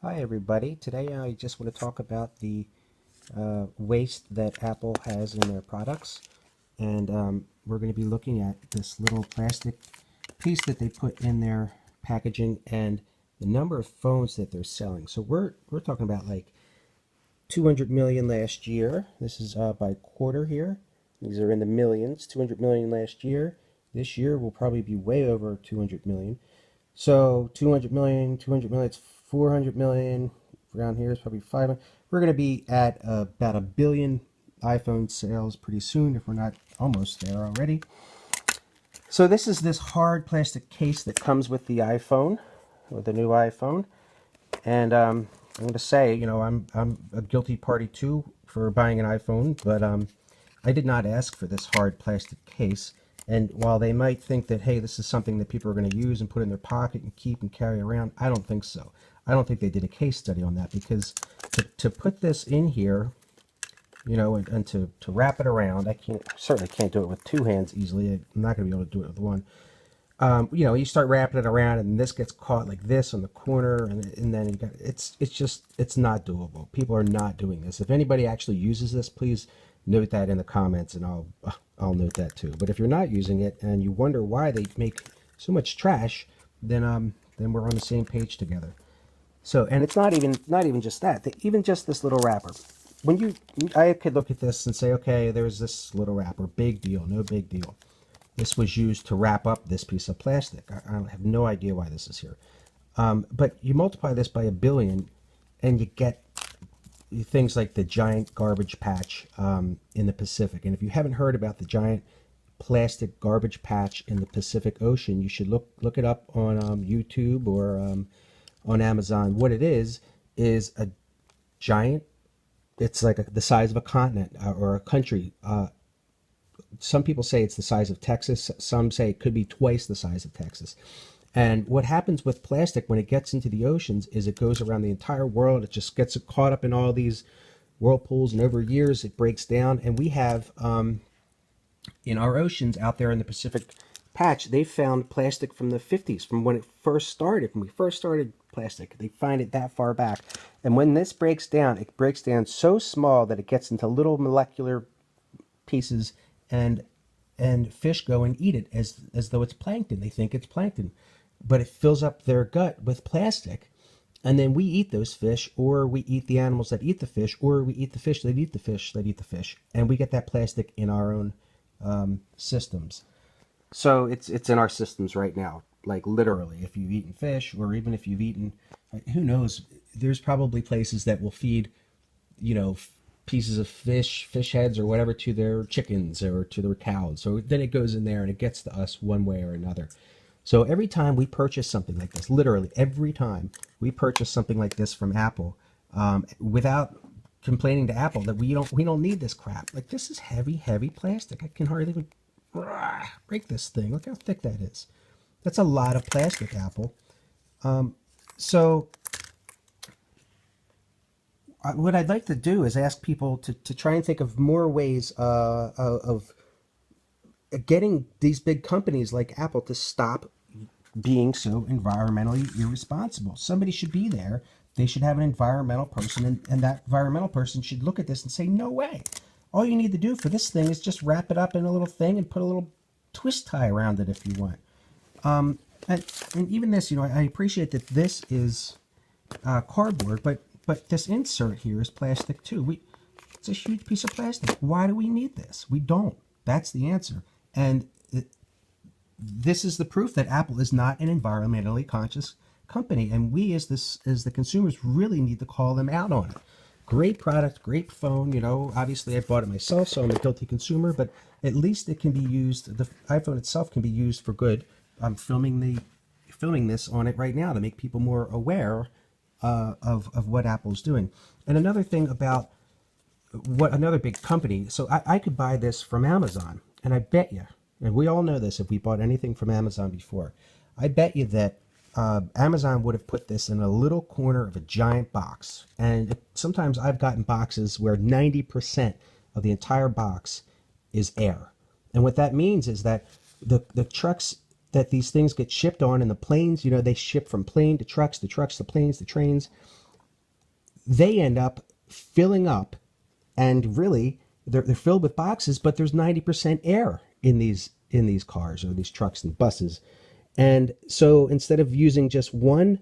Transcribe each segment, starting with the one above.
Hi everybody. Today I just want to talk about the waste that Apple has in their products, and we're going to be looking at this little plastic piece that they put in their packaging and the number of phones that they're selling. So we're talking about like 200 million last year. This is by quarter here. These are in the millions. 200 million last year. This year will probably be way over 200 million. So 200 million, 200 million, it's 400 million. Around here is probably 500. We're going to be at about a billion iPhone sales pretty soon, if we're not almost there already. So this is this hard plastic case that comes with the iPhone, with the new iPhone. And I'm going to say, I'm a guilty party too for buying an iPhone, but I did not ask for this hard plastic case. And while they might think that, hey, this is something that people are going to use and put in their pocket and keep and carry around, I don't think so. I don't think they did a case study on that, because to put this in here, and to wrap it around, certainly can't do it with two hands easily. I'm not going to be able to do it with one. You start wrapping it around and this gets caught like this on the corner, and then it's not doable. People are not doing this. If anybody actually uses this, please note that in the comments, and I'll note that too. But if you're not using it and you wonder why they make so much trash, then we're on the same page together. So, and it's not even just that. Even just this little wrapper. I could look at this and say, okay, there's this little wrapper, big deal, no big deal. This was used to wrap up this piece of plastic. I have no idea why this is here. But you multiply this by a billion, and you get things like the giant garbage patch in the Pacific. And if you haven't heard about the giant plastic garbage patch in the Pacific Ocean, you should look it up on YouTube or on Amazon. What it is a giant, it's like the size of a continent or a country. Some people say it's the size of Texas. Some say it could be twice the size of Texas. And what happens with plastic when it gets into the oceans is it goes around the entire world. It just gets caught up in all these whirlpools, and over years it breaks down. And we have in our oceans out there in the Pacific patch, they found plastic from the 50s, from when it first started, when we first started plastic. They find it that far back. And when this breaks down, it breaks down so small that it gets into little molecular pieces, and fish go and eat it as though it's plankton. They think it's plankton, but it fills up their gut with plastic, and then we eat those fish, or we eat the animals that eat the fish, or we eat the fish that eat the fish that eat the fish, and we get that plastic in our own systems. So it's in our systems right now, like literally. If you've eaten fish, or even if you've eaten, who knows, there's probably places that will feed, pieces of fish heads or whatever to their chickens or to their cows. So then it goes in there and it gets to us one way or another. So every time we purchase something like this, literally every time we purchase something like this from Apple, without complaining to Apple that we don't need this crap. Like, this is heavy plastic. I can hardly even break this thing. Look how thick that is. That's a lot of plastic, Apple. So what I'd like to do is ask people to try and think of more ways of getting these big companies like Apple to stop being so environmentally irresponsible. Somebody should be there. They should have an environmental person, and that environmental person should look at this and say, no way. All you need to do for this thing is just wrap it up in a little thing and put a little twist tie around it if you want. And even this, I appreciate that this is cardboard, but this insert here is plastic too. It's a huge piece of plastic. Why do we need this? We don't. That's the answer. And this is the proof that Apple is not an environmentally conscious company. And we as the consumers really need to call them out on it. Great product, great phone. Obviously I bought it myself, so I'm a guilty consumer, but at least it can be used. The iPhone itself can be used for good. I'm filming this on it right now to make people more aware of what Apple's doing. And another thing about what another big company, so I could buy this from Amazon, and I bet you, and we all know this if we bought anything from Amazon before, I bet you that Amazon would have put this in a little corner of a giant box. And sometimes I've gotten boxes where 90% of the entire box is air. And what that means is that the trucks that these things get shipped on, and the planes, they ship from plane to trucks to planes to trains. they end up filling up, and really they're filled with boxes, but there's 90% air in these cars or these trucks and buses. And so instead of using just one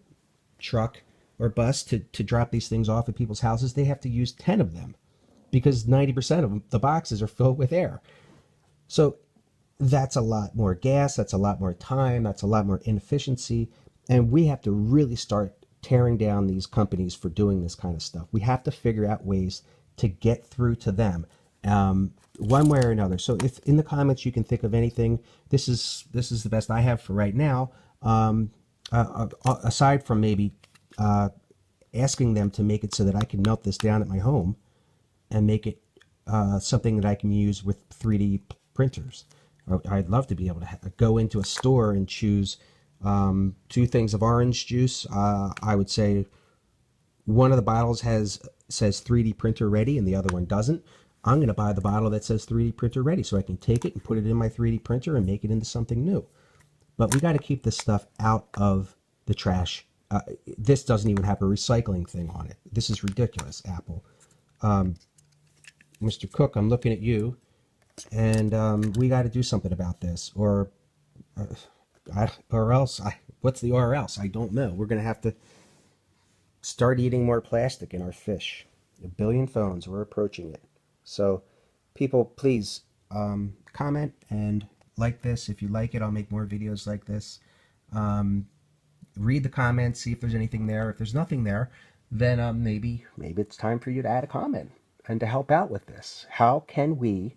truck or bus to drop these things off at people's houses, they have to use 10 of them because 90% of them, the boxes are filled with air. So that's a lot more gas, that's a lot more time, that's a lot more inefficiency. And we have to really start tearing down these companies for doing this kind of stuff. We have to figure out ways to get through to them, one way or another. So if in the comments you can think of anything, this is the best I have for right now. Aside from maybe asking them to make it so that I can melt this down at my home and make it something that I can use with 3D printers. I'd love to be able to go into a store and choose 2 things of orange juice. I would say one of the bottles says 3D printer ready and the other one doesn't. I'm going to buy the bottle that says 3D printer ready so I can take it and put it in my 3D printer and make it into something new. But we got to keep this stuff out of the trash. This doesn't even have a recycling thing on it. This is ridiculous, Apple. Mr. Cook, I'm looking at you, and we got to do something about this, or else. What's the or else? I don't know. We're going to have to start eating more plastic in our fish. 1 billion phones. We're approaching it. So, people, please comment and like this. If you like it, I'll make more videos like this. Read the comments, see if there's anything there. If there's nothing there, then maybe it's time for you to add a comment and to help out with this. How can we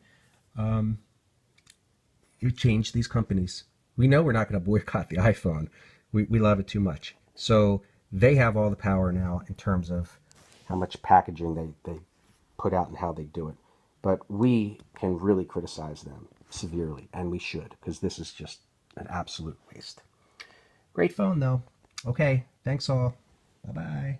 change these companies? We know we're not going to boycott the iPhone. We love it too much. So they have all the power now in terms of how much packaging they put out and how they do it. But we can really criticize them severely, and we should, because this is just an absolute waste. Great phone, though. Okay, thanks all. Bye-bye.